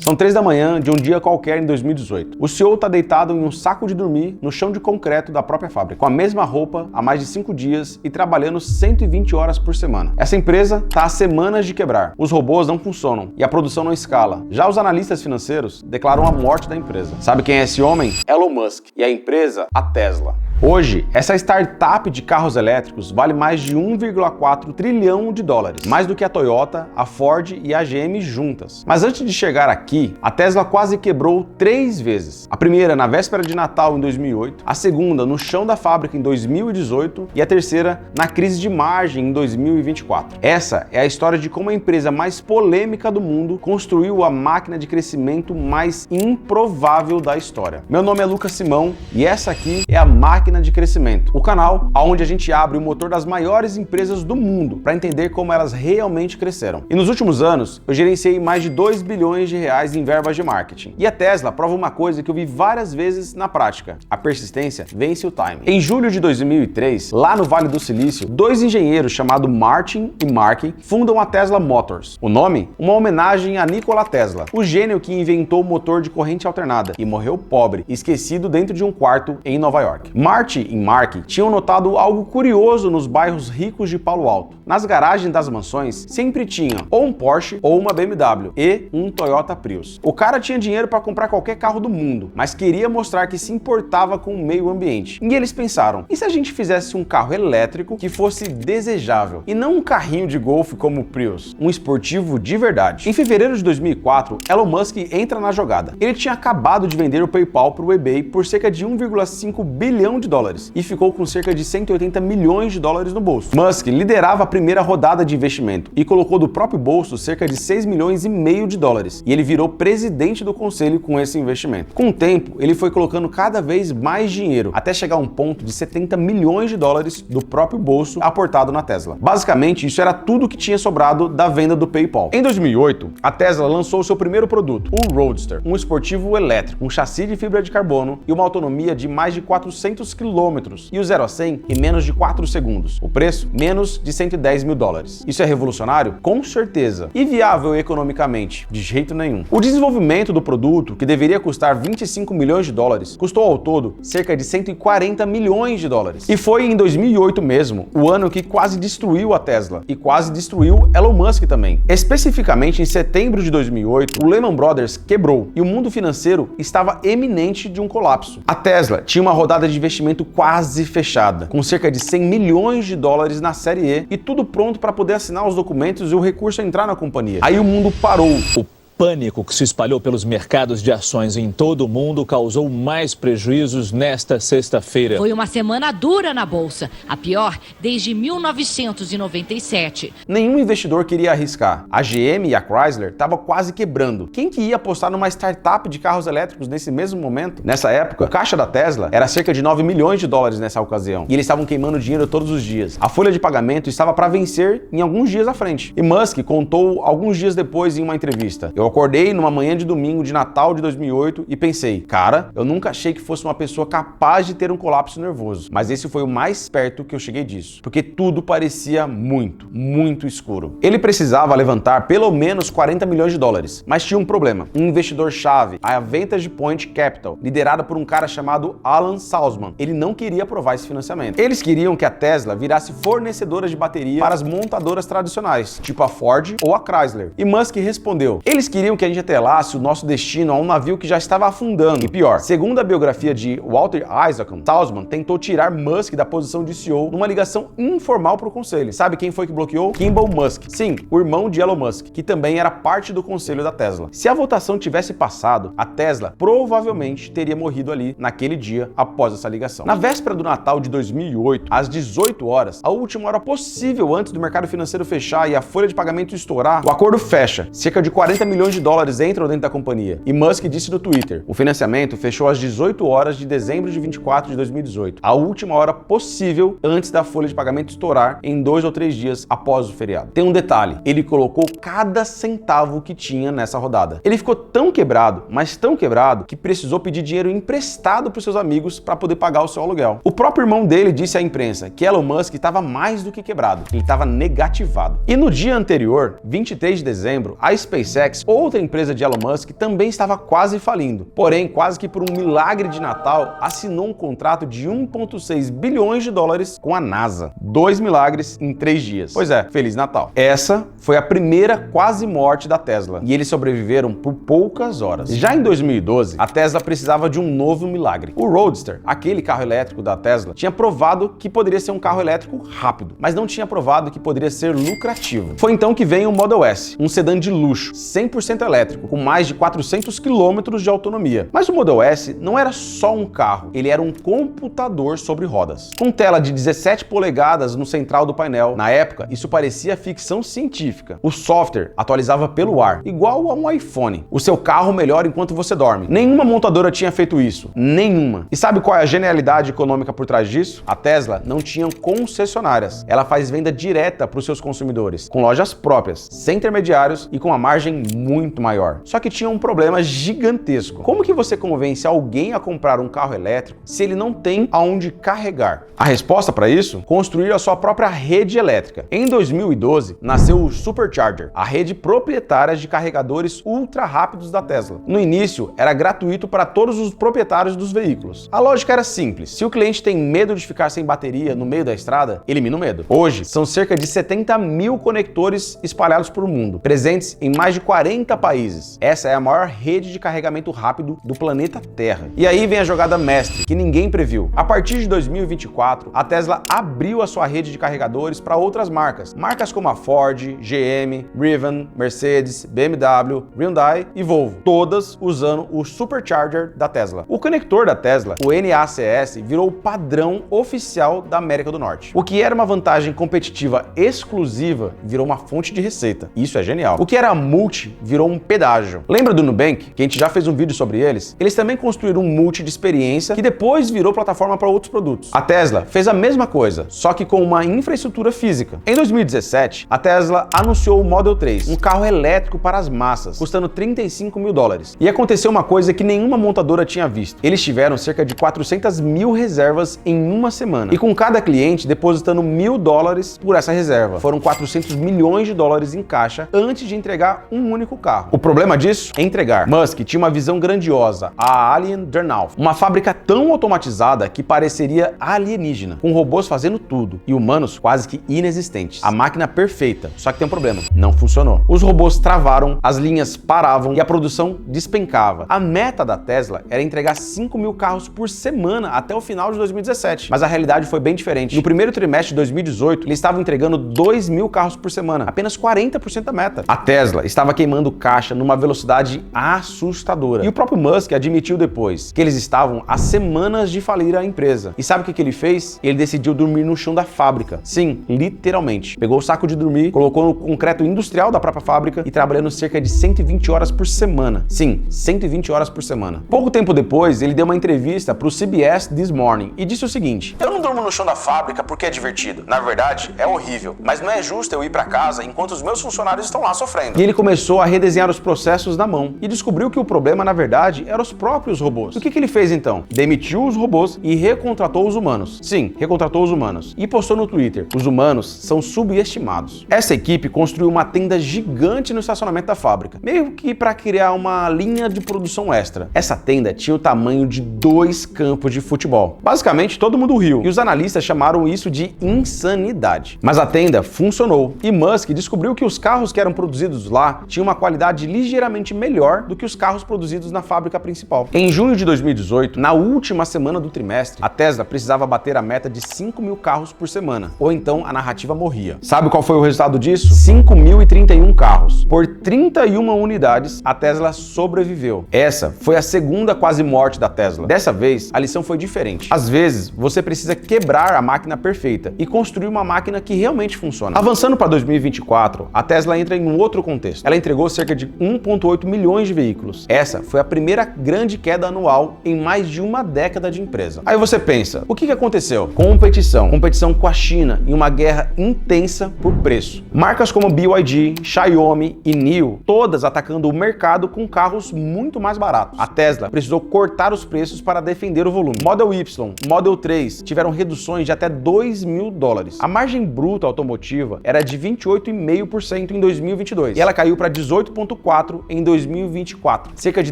São 3 da manhã de um dia qualquer em 2018. O CEO está deitado em um saco de dormir no chão de concreto da própria fábrica, com a mesma roupa há mais de 5 dias e trabalhando 120 horas por semana. Essa empresa está há semanas de quebrar. Os robôs não funcionam e a produção não escala. Já os analistas financeiros declaram a morte da empresa. Sabe quem é esse homem? Elon Musk. E a empresa? A Tesla. Hoje, essa startup de carros elétricos vale mais de 1,4 trilhão de dólares, mais do que a Toyota, a Ford e a GM juntas. Mas antes de chegar aqui, a Tesla quase quebrou 3 vezes. A primeira na véspera de Natal em 2008, a segunda no chão da fábrica em 2018 e a terceira na crise de margem em 2024. Essa é a história de como a empresa mais polêmica do mundo construiu a máquina de crescimento mais improvável da história. Meu nome é Lucas Simão e essa aqui é a Máquina de Crescimento, o canal onde a gente abre o motor das maiores empresas do mundo para entender como elas realmente cresceram. E nos últimos anos, eu gerenciei mais de 2 bilhões de reais em verbas de marketing. E a Tesla prova uma coisa que eu vi várias vezes na prática: a persistência vence o time. Em julho de 2003, lá no Vale do Silício, 2 engenheiros chamados Martin e Mark fundam a Tesla Motors. O nome? Uma homenagem a Nikola Tesla, o gênio que inventou o motor de corrente alternada e morreu pobre, esquecido dentro de um quarto em Nova York. Marty e Mark tinham notado algo curioso nos bairros ricos de Palo Alto. Nas garagens das mansões sempre tinha ou um Porsche ou uma BMW e um Toyota Prius. O cara tinha dinheiro para comprar qualquer carro do mundo, mas queria mostrar que se importava com o meio ambiente. E eles pensaram: e se a gente fizesse um carro elétrico que fosse desejável e não um carrinho de golfe como o Prius, um esportivo de verdade? Em fevereiro de 2004, Elon Musk entra na jogada. Ele tinha acabado de vender o PayPal para o eBay por cerca de 1,5 bilhão de dólares e ficou com cerca de 180 milhões de dólares no bolso. Musk liderava a primeira rodada de investimento e colocou do próprio bolso cerca de 6 milhões e meio de dólares, e ele virou presidente do conselho com esse investimento. Com o tempo, ele foi colocando cada vez mais dinheiro, até chegar a um ponto de 70 milhões de dólares do próprio bolso aportado na Tesla. Basicamente, isso era tudo que tinha sobrado da venda do PayPal. Em 2008, a Tesla lançou seu primeiro produto, o Roadster, um esportivo elétrico, um chassi de fibra de carbono e uma autonomia de mais de 400 quilômetros e o 0 a 100 em menos de 4 segundos. O preço? Menos de 110 mil dólares. Isso é revolucionário? Com certeza. E viável economicamente? De jeito nenhum. O desenvolvimento do produto, que deveria custar 25 milhões de dólares, custou ao todo cerca de 140 milhões de dólares. E foi em 2008 mesmo, o ano que quase destruiu a Tesla e quase destruiu Elon Musk também. Especificamente em setembro de 2008, o Lehman Brothers quebrou e o mundo financeiro estava eminente de um colapso. A Tesla tinha uma rodada de investimento quase fechada, com cerca de 100 milhões de dólares na série E tudo pronto para poder assinar os documentos e o recurso entrar na companhia. Aí o mundo parou. O pânico que se espalhou pelos mercados de ações em todo o mundo causou mais prejuízos nesta sexta-feira. Foi uma semana dura na bolsa, a pior desde 1997. Nenhum investidor queria arriscar. A GM e a Chrysler estavam quase quebrando. Quem que ia apostar numa startup de carros elétricos nesse mesmo momento? Nessa época, o caixa da Tesla era cerca de 9 milhões de dólares nessa ocasião. E eles estavam queimando dinheiro todos os dias. A folha de pagamento estava para vencer em alguns dias à frente. E Musk contou alguns dias depois em uma entrevista: eu acordei numa manhã de domingo de Natal de 2008 e pensei: cara, eu nunca achei que fosse uma pessoa capaz de ter um colapso nervoso, mas esse foi o mais perto que eu cheguei disso, porque tudo parecia muito escuro. Ele precisava levantar pelo menos 40 milhões de dólares, mas tinha um problema: um investidor-chave, a Vantage Point Capital, liderada por um cara chamado Alan Salzman. Ele não queria aprovar esse financiamento. Eles queriam que a Tesla virasse fornecedora de bateria para as montadoras tradicionais, tipo a Ford ou a Chrysler. E Musk respondeu: eles queriam que a gente atrelasse o nosso destino a um navio que já estava afundando. E pior, segundo a biografia de Walter Isaacson, Salzman tentou tirar Musk da posição de CEO numa ligação informal para o conselho. Sabe quem foi que bloqueou? Kimball Musk. Sim, o irmão de Elon Musk, que também era parte do conselho da Tesla. Se a votação tivesse passado, a Tesla provavelmente teria morrido ali naquele dia após essa ligação. Na véspera do Natal de 2008, às 18 horas, a última hora possível antes do mercado financeiro fechar e a folha de pagamento estourar, o acordo fecha. Cerca de 40 milhões de dólares entram dentro da companhia. E Musk disse no Twitter: o financiamento fechou às 18 horas de dezembro de 24 de 2018, a última hora possível antes da folha de pagamento estourar em 2 ou 3 dias após o feriado. Tem um detalhe: ele colocou cada centavo que tinha nessa rodada. Ele ficou tão quebrado, mas tão quebrado, que precisou pedir dinheiro emprestado para os seus amigos para poder pagar o seu aluguel. O próprio irmão dele disse à imprensa que Elon Musk estava mais do que quebrado, ele estava negativado. E no dia anterior, 23 de dezembro, a SpaceX outra empresa de Elon Musk também estava quase falindo. Porém, quase que por um milagre de Natal, assinou um contrato de 1,6 bilhões de dólares com a NASA. 2 milagres em 3 dias. Pois é, Feliz Natal. Essa foi a primeira quase morte da Tesla e eles sobreviveram por poucas horas. Já em 2012, a Tesla precisava de um novo milagre. O Roadster, aquele carro elétrico da Tesla, tinha provado que poderia ser um carro elétrico rápido, mas não tinha provado que poderia ser lucrativo. Foi então que veio o Model S, um sedã de luxo, 100% elétrico, com mais de 400 km de autonomia. Mas o Model S não era só um carro, ele era um computador sobre rodas. Com tela de 17 polegadas no central do painel, na época, isso parecia ficção científica. O software atualizava pelo ar, igual a um iPhone. O seu carro melhora enquanto você dorme. Nenhuma montadora tinha feito isso. Nenhuma. E sabe qual é a genialidade econômica por trás disso? A Tesla não tinha concessionárias. Ela faz venda direta para os seus consumidores, com lojas próprias, sem intermediários e com uma margem muito maior. Só que tinha um problema gigantesco. Como que você convence alguém a comprar um carro elétrico se ele não tem aonde carregar? A resposta para isso? Construir a sua própria rede elétrica. Em 2012, nasceu o Supercharger, a rede proprietária de carregadores ultra rápidos da Tesla. No início, era gratuito para todos os proprietários dos veículos. A lógica era simples. Se o cliente tem medo de ficar sem bateria no meio da estrada, elimina o medo. Hoje, são cerca de 70 mil conectores espalhados por mundo, presentes em mais de 40 países. Essa é a maior rede de carregamento rápido do planeta Terra. E aí vem a jogada mestre, que ninguém previu. A partir de 2024, a Tesla abriu a sua rede de carregadores para outras marcas. Marcas como a Ford, GM, Rivian, Mercedes, BMW, Hyundai e Volvo, todas usando o Supercharger da Tesla. O conector da Tesla, o NACS, virou o padrão oficial da América do Norte. O que era uma vantagem competitiva exclusiva virou uma fonte de receita. Isso é genial. O que era multi virou um pedágio. Lembra do Nubank, que a gente já fez um vídeo sobre eles? Eles também construíram um multi de experiência que depois virou plataforma para outros produtos. A Tesla fez a mesma coisa, só que com uma infraestrutura física. Em 2017, a Tesla anunciou o Model 3, um carro elétrico para as massas, custando 35 mil dólares. E aconteceu uma coisa que nenhuma montadora tinha visto. Eles tiveram cerca de 400 mil reservas em uma semana. E com cada cliente depositando $1.000 por essa reserva. Foram 400 milhões de dólares em caixa antes de entregar um único carro. O problema disso é entregar. Musk tinha uma visão grandiosa, a Alien Dreamhouse, uma fábrica tão automatizada que pareceria alienígena, com robôs fazendo tudo e humanos quase que inexistentes. A máquina perfeita, só que tem um problema, não funcionou. Os robôs travaram, as linhas paravam e a produção despencava. A meta da Tesla era entregar 5 mil carros por semana até o final de 2017, mas a realidade foi bem diferente. No primeiro trimestre de 2018, eles estavam entregando 2 mil carros por semana, apenas 40% da meta. A Tesla estava queimando caixa numa velocidade assustadora. E o próprio Musk admitiu depois que eles estavam há semanas de falir a empresa. E sabe o que ele fez? Ele decidiu dormir no chão da fábrica. Sim, literalmente. Pegou o saco de dormir, colocou no concreto industrial da própria fábrica e trabalhando cerca de 120 horas por semana. Sim, 120 horas por semana. Pouco tempo depois, ele deu uma entrevista para o CBS This Morning e disse o seguinte: "Eu não durmo no chão da fábrica porque é divertido. Na verdade, é horrível. Mas não é justo eu ir para casa enquanto os meus funcionários estão lá sofrendo." E ele começou a redesenhar os processos na mão e descobriu que o problema, na verdade, eram os próprios robôs. O que ele fez então? Demitiu os robôs e recontratou os humanos. Sim, recontratou os humanos. E postou no Twitter: "Os humanos são subestimados." Essa equipe construiu uma tenda gigante no estacionamento da fábrica, meio que para criar uma linha de produção extra. Essa tenda tinha o tamanho de 2 campos de futebol. Basicamente, todo mundo riu e os analistas chamaram isso de insanidade. Mas a tenda funcionou e Musk descobriu que os carros que eram produzidos lá tinham uma qualidade ligeiramente melhor do que os carros produzidos na fábrica principal. Em junho de 2018, na última semana do trimestre, a Tesla precisava bater a meta de 5 mil carros por semana, ou então a narrativa morria. Sabe qual foi o resultado disso? 5.031 carros. Por 31 unidades, a Tesla sobreviveu. Essa foi a segunda quase morte da Tesla. Dessa vez, a lição foi diferente. Às vezes, você precisa quebrar a máquina perfeita e construir uma máquina que realmente funciona. Avançando para 2024, a Tesla entra em um outro contexto. Ela entregou cerca de 1,8 milhões de veículos. Essa foi a primeira grande queda anual em mais de uma década de empresa. Aí você pensa, o que aconteceu? Competição com a China em uma guerra intensa por preço. Marcas como BYD, Xiaomi e NIO, todas atacando o mercado com carros muito mais baratos. A Tesla precisou cortar os preços para defender o volume. Model Y, Model 3 tiveram reduções de até $2.000. A margem bruta automotiva era de 28,5% em 2022 e ela caiu para 18% 18,4% em 2024. Cerca de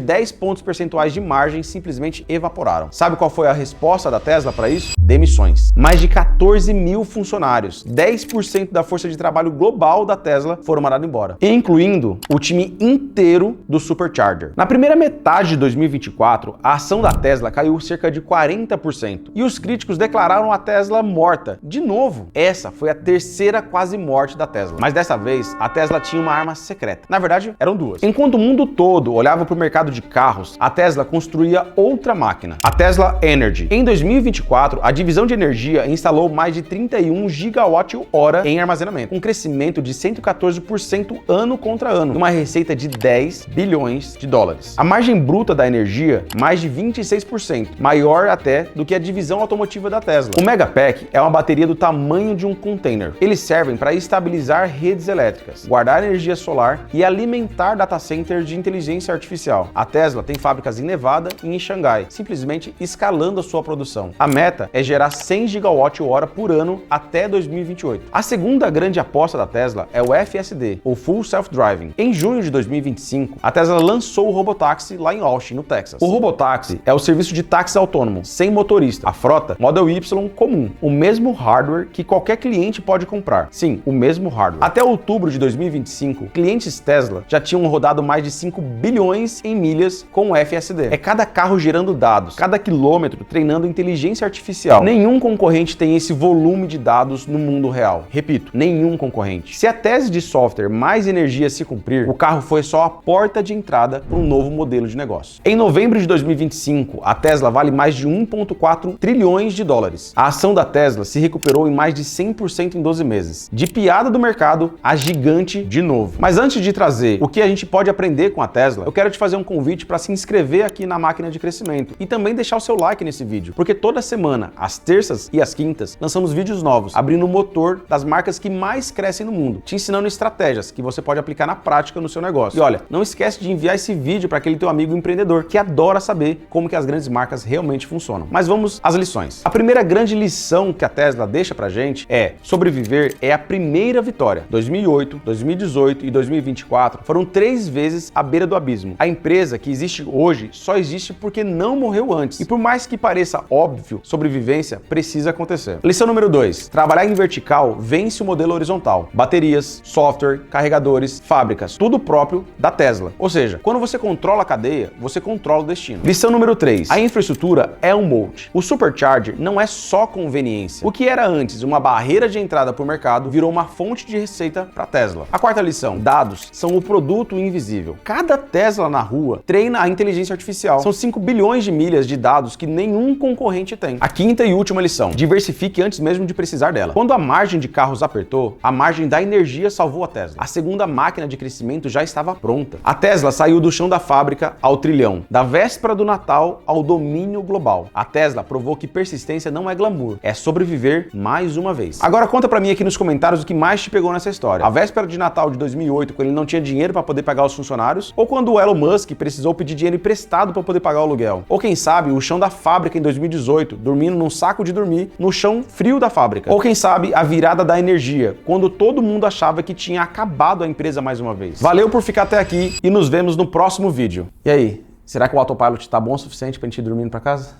10 pontos percentuais de margem simplesmente evaporaram. Sabe qual foi a resposta da Tesla para isso? Demissões. Mais de 14 mil funcionários, 10% da força de trabalho global da Tesla foram mandados embora, incluindo o time inteiro do Supercharger. Na primeira metade de 2024, a ação da Tesla caiu cerca de 40% e os críticos declararam a Tesla morta. De novo, essa foi a terceira quase morte da Tesla. Mas dessa vez, a Tesla tinha uma arma secreta. Na verdade, eram duas. Enquanto o mundo todo olhava para o mercado de carros, a Tesla construía outra máquina, a Tesla Energy. Em 2024, a divisão de energia instalou mais de 31 gigawatt-hora em armazenamento, um crescimento de 114% ano contra ano, uma receita de 10 bilhões de dólares. A margem bruta da energia, mais de 26%, maior até do que a divisão automotiva da Tesla. O Megapack é uma bateria do tamanho de um container. Eles servem para estabilizar redes elétricas, guardar energia solar e alimentar data centers de inteligência artificial. A Tesla tem fábricas em Nevada e em Xangai, simplesmente escalando a sua produção. A meta é gerar 100 gigawatt-hora por ano até 2028. A segunda grande aposta da Tesla é o FSD, ou Full Self-Driving. Em junho de 2025, a Tesla lançou o Robotaxi lá em Austin, no Texas. O Robotaxi é o serviço de táxi autônomo, sem motorista. A frota Model Y comum, o mesmo hardware que qualquer cliente pode comprar. Sim, o mesmo hardware. Até outubro de 2025, clientes Tesla já tinham rodado mais de 5 bilhões em milhas com o FSD. É cada carro gerando dados, cada quilômetro treinando inteligência artificial. Nenhum concorrente tem esse volume de dados no mundo real. Repito, nenhum concorrente. Se a tese de software mais energia se cumprir, o carro foi só a porta de entrada para um novo modelo de negócio. Em novembro de 2025, a Tesla vale mais de 1,4 trilhões de dólares. A ação da Tesla se recuperou em mais de 100% em 12 meses. De piada do mercado a gigante de novo. Mas antes de trazer o que a gente pode aprender com a Tesla, eu quero te fazer um convite para se inscrever aqui na Máquina de Crescimento e também deixar o seu like nesse vídeo, porque toda semana, às terças e às quintas, lançamos vídeos novos, abrindo o motor das marcas que mais crescem no mundo, te ensinando estratégias que você pode aplicar na prática no seu negócio. E olha, não esquece de enviar esse vídeo para aquele teu amigo empreendedor que adora saber como que as grandes marcas realmente funcionam. Mas vamos às lições. A primeira grande lição que a Tesla deixa pra gente é: sobreviver é a primeira vitória. 2008, 2018 e 2024 foram 3 vezes à beira do abismo. A empresa que existe hoje só existe porque não morreu antes. E por mais que pareça óbvio, sobrevivência precisa acontecer. Lição número 2. Trabalhar em vertical vence o modelo horizontal. Baterias, software, carregadores, fábricas, tudo próprio da Tesla. Ou seja, quando você controla a cadeia, você controla o destino. Lição número 3. A infraestrutura é um moat. O Supercharger não é só conveniência. O que era antes uma barreira de entrada para o mercado virou uma fonte de receita para a Tesla. A quarta lição. Dados são o produto invisível. Cada Tesla na rua treina a inteligência artificial. São 5 bilhões de milhas de dados que nenhum concorrente tem. A quinta e última lição. Diversifique antes mesmo de precisar dela. Quando a margem de carros apertou, a margem da energia salvou a Tesla. A segunda máquina de crescimento já estava pronta. A Tesla saiu do chão da fábrica ao trilhão, da véspera do Natal ao domínio global. A Tesla provou que persistência não é glamour, é sobreviver mais uma vez. Agora conta pra mim aqui nos comentários o que mais te pegou nessa história. A véspera de Natal de 2008, quando ele não tinha dinheiro para poder pagar os funcionários, ou quando o Elon Musk precisou pedir dinheiro emprestado para poder pagar o aluguel. Ou quem sabe o chão da fábrica em 2018, dormindo num saco de dormir no chão frio da fábrica. Ou quem sabe a virada da energia, quando todo mundo achava que tinha acabado a empresa mais uma vez. Valeu por ficar até aqui e nos vemos no próximo vídeo. E aí, será que o Autopilot tá bom o suficiente pra gente ir dormindo pra casa?